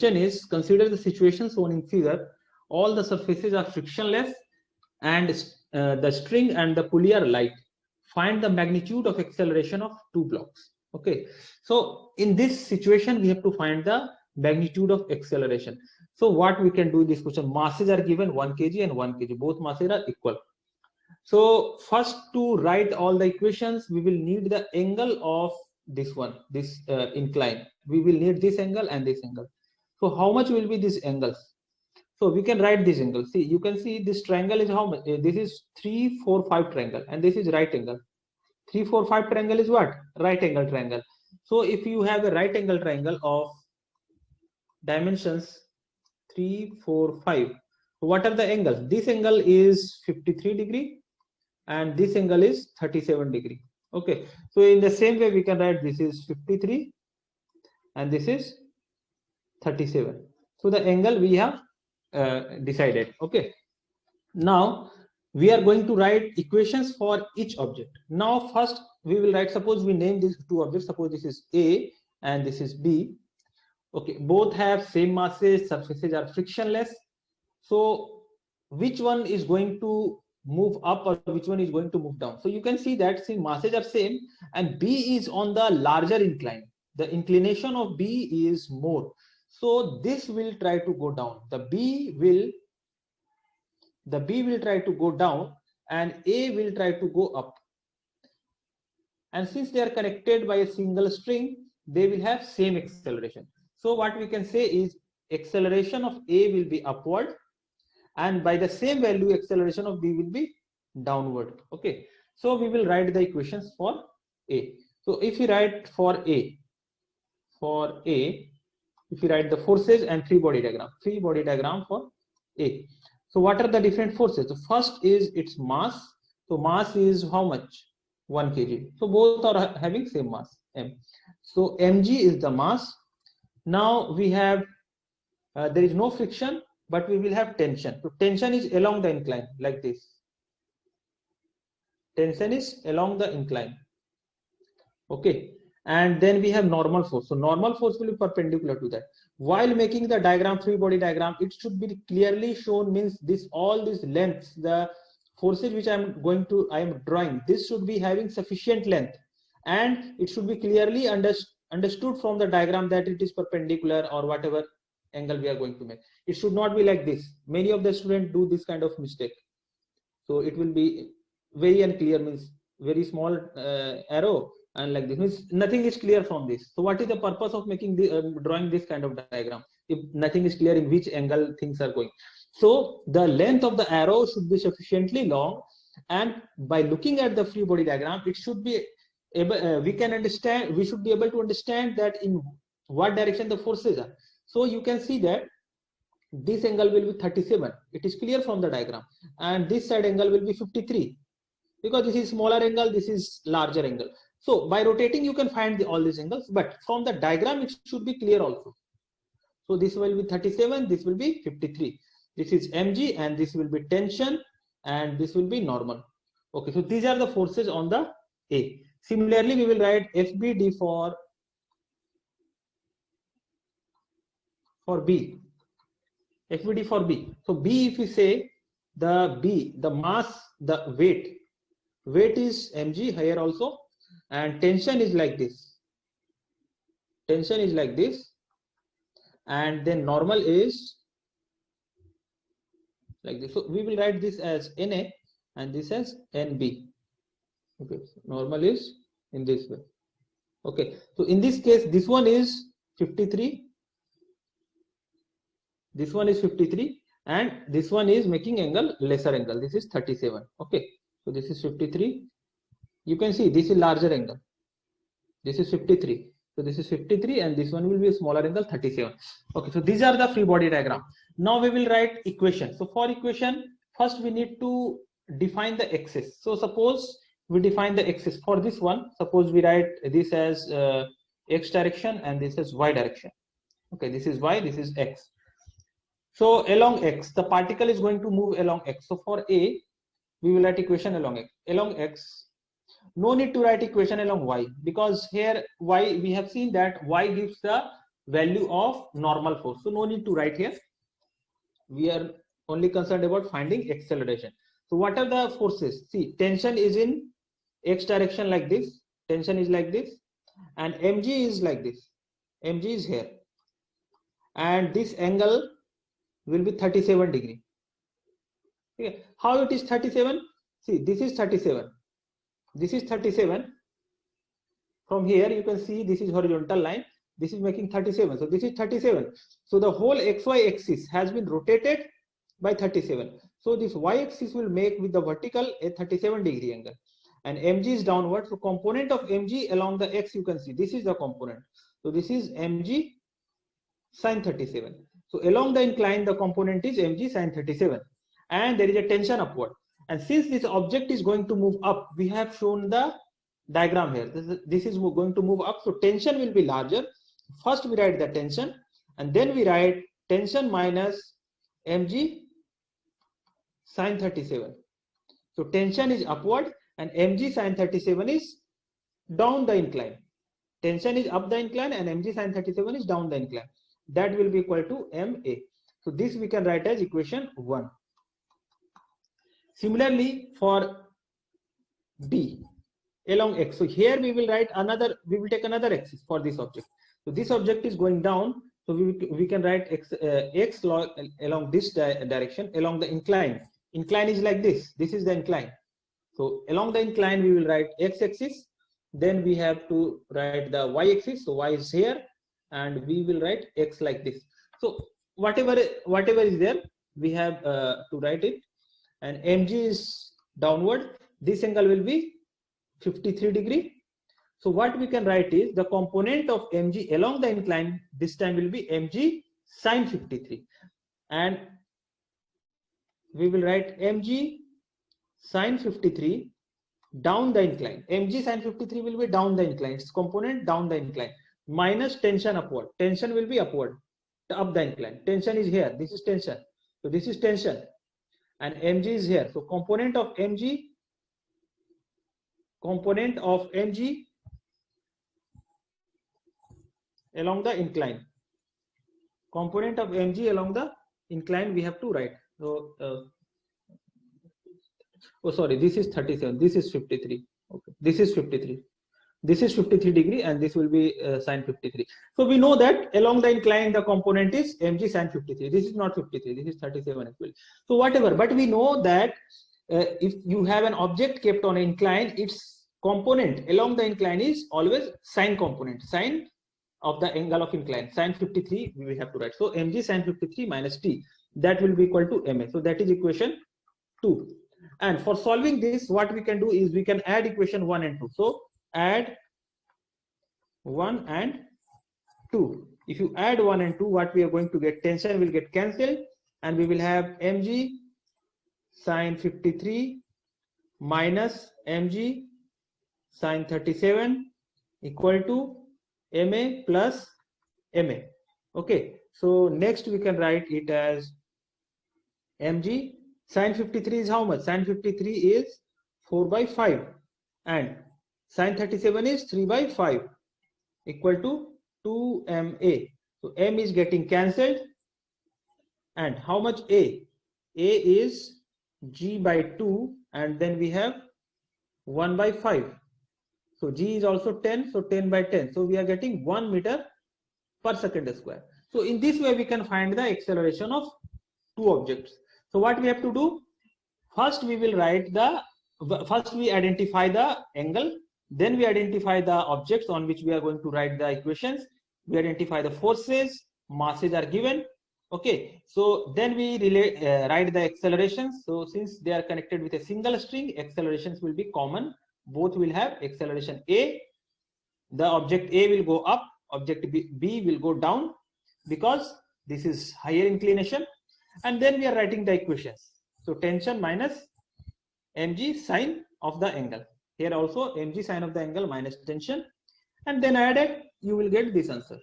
is, consider the situation shown in figure. All the surfaces are frictionless and the string and the pulley are light. Find the magnitude of acceleration of two blocks. Okay, so in this situation we have to find the magnitude of acceleration. So what we can do in this question, masses are given 1 kg and 1 kg, both masses are equal. So first, to write all the equations, we will need the angle of this one, this incline. We will need this angle and this angle. So how much will be these angles? So we can write this angle. See, you can see this triangle is how much? This is 3, 4, 5 triangle, and this is right angle. 3, 4, 5 triangle is what? Right angle triangle. So if you have a right angle triangle of dimensions 3, 4, 5, what are the angles? This angle is 53 degree and this angle is 37 degree. Okay, so in the same way we can write this is 53 and this is 37. So the angle we have decided. Okay, now we are going to write equations for each object. Now first we will write, suppose we name these two objects, suppose this is A and this is B. Okay, both have same masses, surfaces are frictionless. So which one is going to move up or which one is going to move down? So you can see that, see, masses are same and B is on the larger incline. The inclination of B is more. So this will try to go down. The B will try to go down and A will try to go up. And since they are connected by a single string, they will have same acceleration. So what we can say is acceleration of A will be upward, and by the same value acceleration of B will be downward. Okay, so we will write the equations for A. So if we write for A, if you write the forces and free body diagram for A. So what are the different forces? The first is its mass. So mass is how much? 1 kg. So both are having same mass, M. So mg is the mass. Now we have there is no friction, but we will have tension. So tension is along the incline like this. Tension is along the incline. Okay, and then we have normal force. So normal force will be perpendicular to that. While making the diagram, free body diagram, it should be clearly shown, means this, all these lengths, the forces which I am drawing, this should be having sufficient length, and it should be clearly understood from the diagram that it is perpendicular or whatever angle we are going to make. It should not be like this. Many of the students do this kind of mistake. So it will be very unclear, means very small arrow and like this, means nothing is clear from this. So what is the purpose of making the drawing this kind of diagram if nothing is clear in which angle things are going? So the length of the arrow should be sufficiently long, and by looking at the free body diagram, it should be able, we should be able to understand that in what direction the forces are. So you can see that this angle will be 37. It is clear from the diagram, and this side angle will be 53 because this is smaller angle, this is larger angle. So by rotating you can find all these angles, but from the diagram it should be clear also. So this will be 37, this will be 53. This is mg and this will be tension and this will be normal. Okay, so these are the forces on the A. Similarly, we will write FBD for B. FBD for B. So B, if we say the mass, the weight is mg here also, and tension is like this. Tension is like this, and then normal is like this. So we will write this as NA and this as NB. Okay, so normal is in this way. Okay, so in this case, this one is 53. This one is 53, and this one is making angle lesser angle. This is 37. Okay, so this is 53. You can see this is larger angle. This is 53. So this is 53, and this one will be a smaller angle, 37. Okay, so these are the free body diagram. Now we will write equation. So for equation, first we need to define the axis. So suppose we define the axis for this one. Suppose we write this as x direction and this is y direction. Okay, this is y, this is x. So along x, the particle is going to move along x. So for A, we will write equation along x. Along x, no need to write equation along y, because here y, we have seen that y gives the value of normal force. So no need to write here. We are only concerned about finding acceleration. So what are the forces? See, tension is in x direction like this, tension is like this, and mg is like this, mg is here, and this angle will be 37 degree. Okay, how it is 37? See, this is 37, this is 37. From here you can see this is horizontal line, this is making 37, so this is 37. So the whole xy axis has been rotated by 37. So this y-axis will make with the vertical a 37 degree angle, and mg is downward. So component of mg along the x, you can see this is the component. So this is mg sine 37. So along the incline the component is mg sine 37, and there is a tension upward. And since this object is going to move up, we have shown the diagram here. This is going to move up, so tension will be larger. First we write the tension, and then we write tension minus mg sine 37. So tension is upward and mg sine 37 is down the incline. Tension is up the incline and mg sine 37 is down the incline. That will be equal to ma. So this we can write as equation 1. Similarly for b along x, so here we will write another, we will take another axis for this object. So this object is going down, so we can write x along this direction along the incline. Incline is like this, this is the incline. So along the incline we will write x-axis, then we have to write the y-axis. So y is here, and we will write x like this. So whatever is there, we have to write it. And mg is downward, this angle will be 53 degree. So what we can write is the component of mg along the incline this time will be mg sine 53, and we will write mg sine 53 down the incline. Mg sine 53 will be down the incline, its component down the incline, minus tension upward. Tension will be upward, up the incline. Tension is here, this is tension, so this is tension, and mg is here. So component of mg along the incline, component of mg along the incline we have to write. So oh sorry, this is 37, this is 53. Okay, this is 53, this is 53 degree, and this will be sine 53. So we know that along the incline the component is mg sine 53. This is not 53, this is 37 actually. So whatever, but we know that if you have an object kept on an incline, its component along the incline is always sine component, sine of the angle of incline, sine 53 we will have to write. So mg sine 53 minus t, that will be equal to ma. So that is equation 2. And for solving this, what we can do is we can add equation 1 and 2. So add 1 and 2. If you add 1 and 2, what we are going to get, tension will get cancelled, and we will have mg sine 53 minus mg sine 37 equal to ma plus ma. Okay, so next we can write it as mg sine 53 is how much? Sine 53 is 4 by 5, and sine 37 is 3 by 5 equal to 2ma. So m is getting cancelled, and how much a? A is g by 2, and then we have 1 by 5. So g is also 10, so 10 by 10. So we are getting 1 meter per second square. So in this way we can find the acceleration of two objects. So what we have to do, first we will write first we identify the angle, then we identify the objects on which we are going to write the equations, we identify the forces, masses are given. Okay, so then we write the accelerations. So since they are connected with a single string, accelerations will be common. Both will have acceleration a. The object a will go up, object b will go down, because this is higher inclination. And then we are writing the equations. So tension minus mg sine of the angle. Here also mg sine of the angle minus tension, and then add it, you will get this answer.